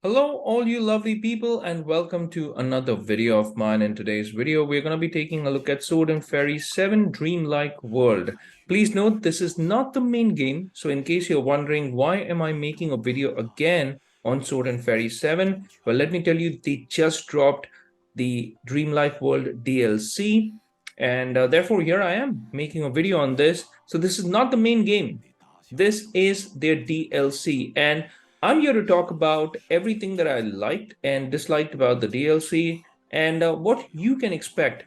Hello, all you lovely people, and welcome to another video of mine. In today's video, we're going to be taking a look at Sword and Fairy 7 Dreamlike World. Please note, this is not the main game. So in case you're wondering, why am I making a video again on Sword and Fairy 7? Well, let me tell you, they just dropped the Dreamlike World DLC. And therefore, here I am making a video on this. So this is not the main game. This is their DLC. And I'm here to talk about everything that I liked and disliked about the DLC and what you can expect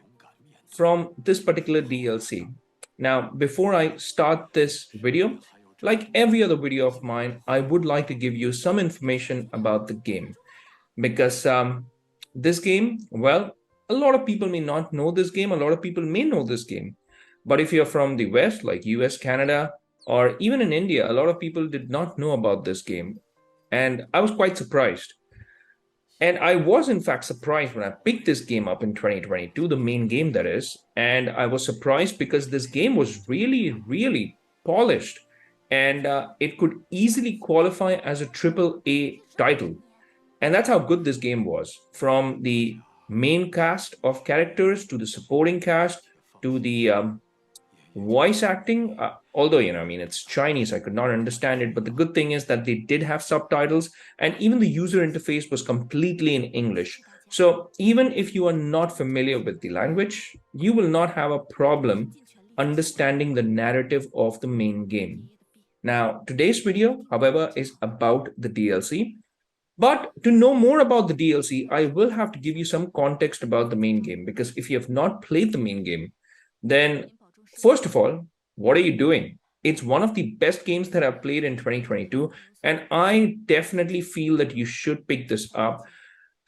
from this particular DLC. Now, before I start this video, like every other video of mine, I would like to give you some information about the game because this game, well, a lot of people may not know this game. A lot of people may know this game. But if you're from the West, like US, Canada, or even in India, a lot of people did not know about this game. And I was quite surprised. And I was, in fact, surprised when I picked this game up in 2022, the main game that is. And I was surprised because this game was really, really polished. And it could easily qualify as a AAA title. And that's how good this game was. From the main cast of characters to the supporting cast to the voice acting, although it's Chinese, I could not understand it, but the good thing is that they did have subtitles, and even the user interface was completely in English. So even if you are not familiar with the language, you will not have a problem understanding the narrative of the main game. Now, today's video, however, is about the DLC. But to know more about the DLC, I will have to give you some context about the main game, because if you have not played the main game, then first of all, what are you doing? It's one of the best games that I've played in 2022, and I definitely feel that you should pick this up,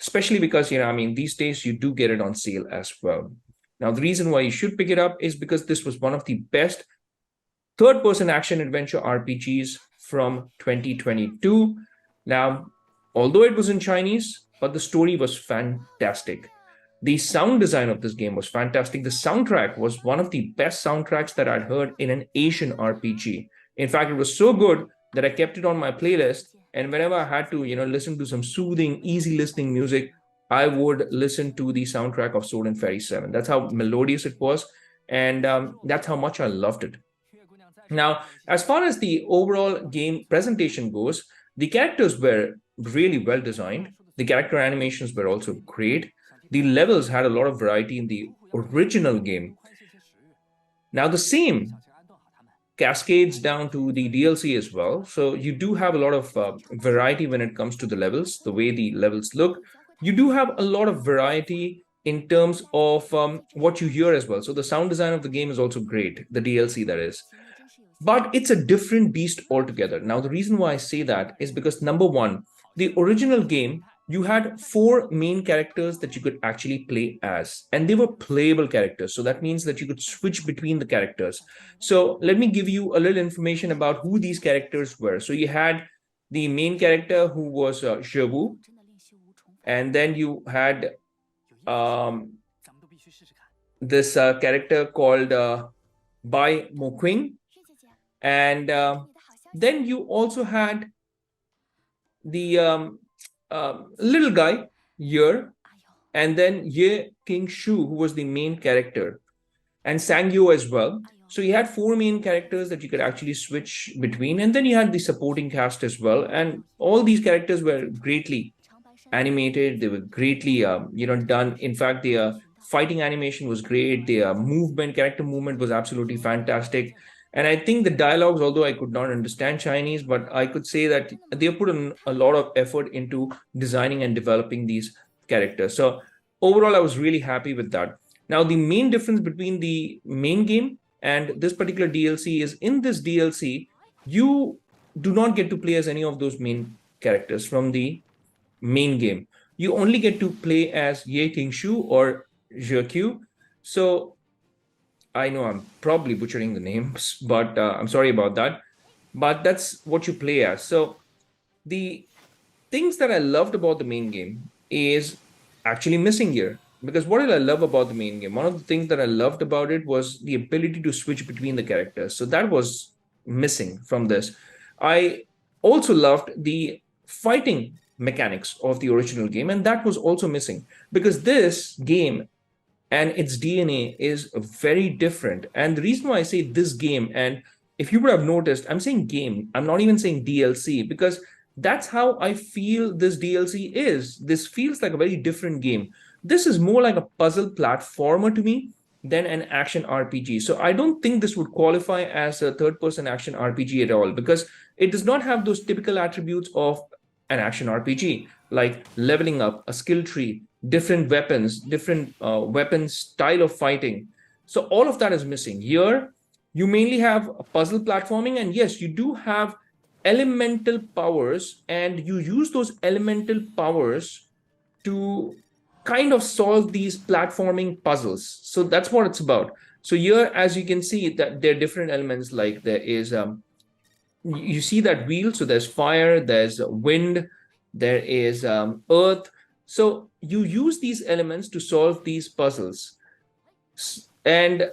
especially because, these days you do get it on sale as well. Now, the reason why you should pick it up is because this was one of the best third-person action-adventure RPGs from 2022. Now, although it was in Chinese, but the story was fantastic. The sound design of this game was fantastic. The soundtrack was one of the best soundtracks that I'd heard in an Asian RPG. In fact, it was so good that I kept it on my playlist. And whenever I had to, listen to some soothing, easy listening music, I would listen to the soundtrack of Sword and Fairy 7. That's how melodious it was. And that's how much I loved it. Now, as far as the overall game presentation goes, the characters were really well designed. The character animations were also great. The levels had a lot of variety in the original game. Now, the same cascades down to the DLC as well. So you do have a lot of variety when it comes to the levels, the way the levels look. You do have a lot of variety in terms of what you hear as well. So the sound design of the game is also great, the DLC that is. But it's a different beast altogether. Now, the reason why I say that is because, number one, the original game, you had 4 main characters that you could actually play as, and they were playable characters. So that means that you could switch between the characters. So let me give you a little information about who these characters were. So you had the main character who was Zhewu, and then you had this character called Bai Moqing, and then you also had the little guy here, and then Ye King Shu, who was the main character, and Sangyo as well. So you had 4 main characters that you could actually switch between, and then you had the supporting cast as well. And all these characters were greatly animated. They were greatly, done. In fact, the fighting animation was great. The character movement was absolutely fantastic. And I think the dialogues, although I could not understand Chinese, but I could say that they put in a lot of effort into designing and developing these characters. So overall, I was really happy with that. Now, the main difference between the main game and this particular DLC is, in this DLC, you do not get to play as any of those main characters from the main game. You only get to play as Ye Qingshu or Zheqiu. So I know I'm probably butchering the names, but I'm sorry about that. But that's what you play as. So the things that I loved about the main game is actually missing here. Because what did I love about the main game? One of the things that I loved about it was the ability to switch between the characters. So that was missing from this. I also loved the fighting mechanics of the original game, and that was also missing because this game and its DNA is very different. And the reason why I say this game, and if you would have noticed, I'm saying game, I'm not even saying DLC, because that's how I feel this DLC is. This feels like a very different game. This is more like a puzzle platformer to me than an action RPG. So I don't think this would qualify as a third person action RPG at all, because it does not have those typical attributes of an action RPG, like leveling up, a skill tree, different weapons, different weapon style of fighting. So all of that is missing. Here, you mainly have puzzle platforming, and yes, you do have elemental powers, and you use those elemental powers to kind of solve these platforming puzzles. So that's what it's about. So here, as you can see, that there are different elements, like there is you see that wheel. So there's fire, there's wind, there is earth. So you use these elements to solve these puzzles. And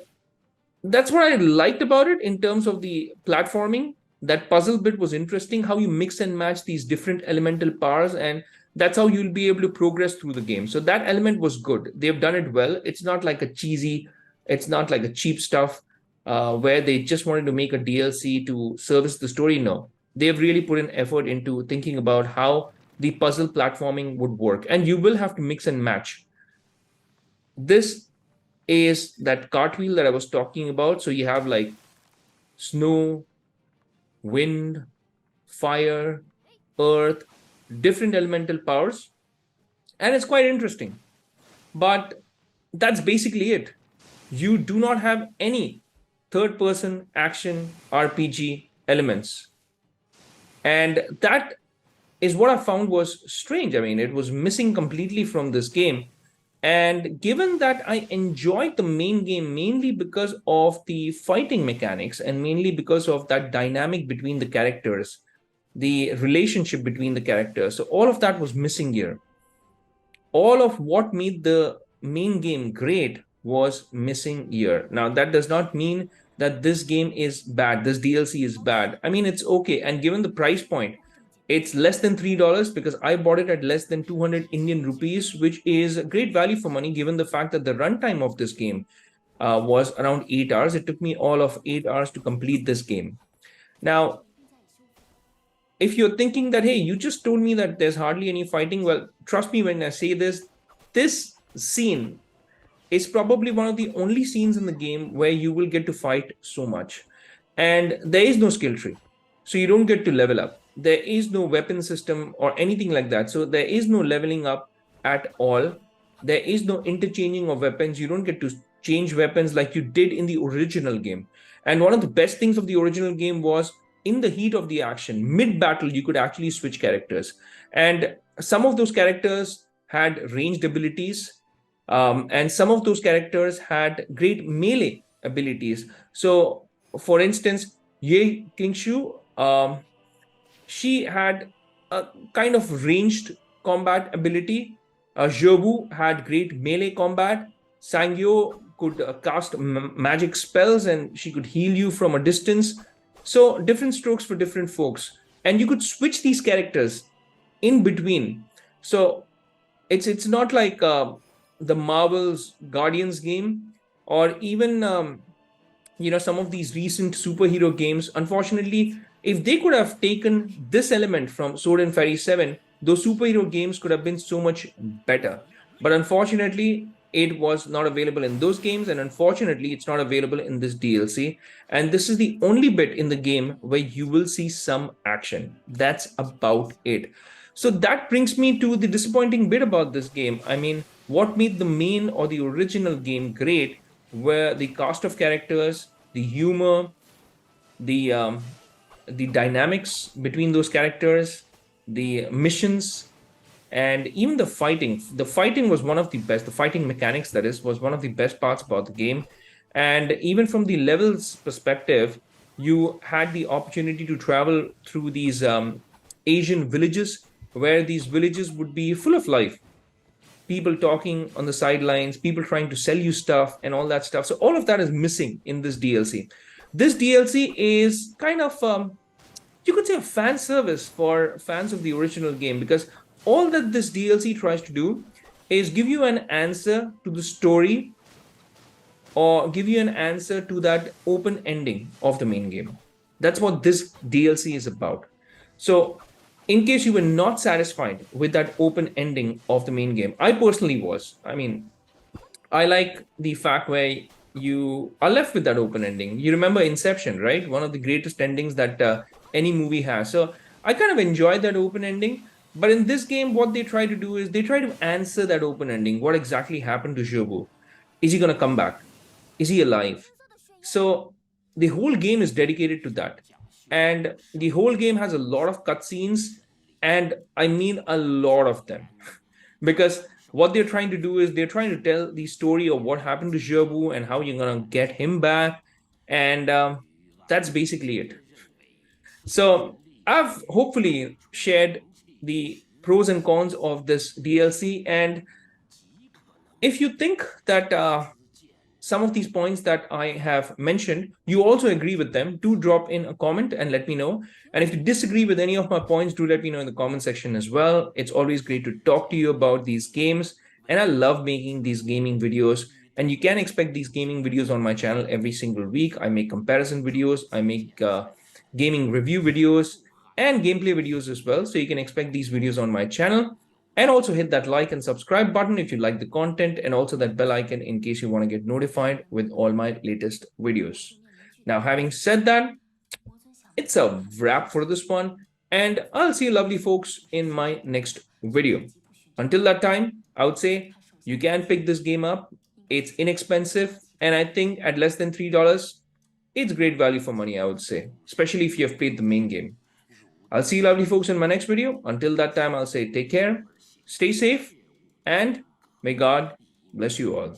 that's what I liked about it in terms of the platforming. That puzzle bit was interesting, how you mix and match these different elemental powers, and that's how you'll be able to progress through the game. So that element was good. They've done it well. It's not like a cheesy, it's not like a cheap stuff where they just wanted to make a DLC to service the story. No, they've really put an effort into thinking about how the puzzle platforming would work. And you will have to mix and match. This is that cartwheel that I was talking about. So you have like snow, wind, fire, earth, different elemental powers, and it's quite interesting. But that's basically it. You do not have any third person action RPG elements. And that is what I found was strange. I mean, it was missing completely from this game. And given that I enjoyed the main game mainly because of the fighting mechanics and mainly because of that dynamic between the characters, the relationship between the characters, so all of that was missing here. All of what made the main game great was missing here. Now, that does not mean that this game is bad, this DLC is bad. I mean, it's okay. And given the price point, it's less than $3 because I bought it at less than 200 Indian rupees, which is great value for money given the fact that the runtime of this game was around 8 hours. It took me all of 8 hours to complete this game. Now, if you're thinking that, hey, you just told me that there's hardly any fighting, well, trust me when I say this, this scene is probably one of the only scenes in the game where you will get to fight so much. And there is no skill tree. So you don't get to level up. There is no weapon system or anything like that. So there is no leveling up at all. There is no interchanging of weapons. You don't get to change weapons like you did in the original game. And one of the best things of the original game was in the heat of the action, mid-battle, you could actually switch characters. And some of those characters had ranged abilities, and some of those characters had great melee abilities. So, for instance, Ye Qingshu, she had a kind of ranged combat ability. Zhebu had great melee combat. Sangyo could cast magic spells and she could heal you from a distance. So different strokes for different folks. And you could switch these characters in between. So it's not like the Marvel's Guardians game, or even some of these recent superhero games. Unfortunately, if they could have taken this element from Sword and Fairy 7, those superhero games could have been so much better. But unfortunately, it was not available in those games, and unfortunately, it's not available in this DLC. And this is the only bit in the game where you will see some action. That's about it. So that brings me to the disappointing bit about this game. I mean, what made the main or the original game great were the cast of characters, the humor, the dynamics between those characters, the missions, and even the fighting. The fighting was one of the best. The fighting mechanics, that is, was one of the best parts about the game. And even from the levels perspective, you had the opportunity to travel through these Asian villages, where these villages would be full of life. People talking on the sidelines, people trying to sell you stuff and all that stuff. So all of that is missing in this DLC. This DLC is kind of, you could say, a fan service for fans of the original game, because all that this DLC tries to do is give you an answer to the story or give you an answer to that open ending of the main game. That's what this DLC is about. So, in case you were not satisfied with that open ending of the main game, I personally was. I mean, I like the fact where you are left with that open ending. You remember Inception, right? One of the greatest endings that any movie has. So I kind of enjoyed that open ending. But in this game, what they try to do is they try to answer that open ending. What exactly happened to Jobu? Is he going to come back? Is he alive? So the whole game is dedicated to that. And the whole game has a lot of cutscenes, and I mean a lot of them. Because what they're trying to do is they're trying to tell the story of what happened to Jobu and how you're going to get him back. And that's basically it. So I've hopefully shared the pros and cons of this DLC. And if you think that some of these points that I have mentioned, you also agree with them, do drop in a comment and let me know. And if you disagree with any of my points, do let me know in the comment section as well. It's always great to talk to you about these games. And I love making these gaming videos. And you can expect these gaming videos on my channel every single week. I make comparison videos, I make gaming review videos, and gameplay videos as well. So you can expect these videos on my channel. And also hit that like and subscribe button if you like the content, and also that bell icon in case you want to get notified with all my latest videos. Now, having said that, it's a wrap for this one, and I'll see you lovely folks in my next video. Until that time, I would say you can pick this game up. It's inexpensive, and I think at less than $3, it's great value for money, I would say, especially if you have played the main game. I'll see you lovely folks in my next video. Until that time, I'll say take care, stay safe, and may God bless you all.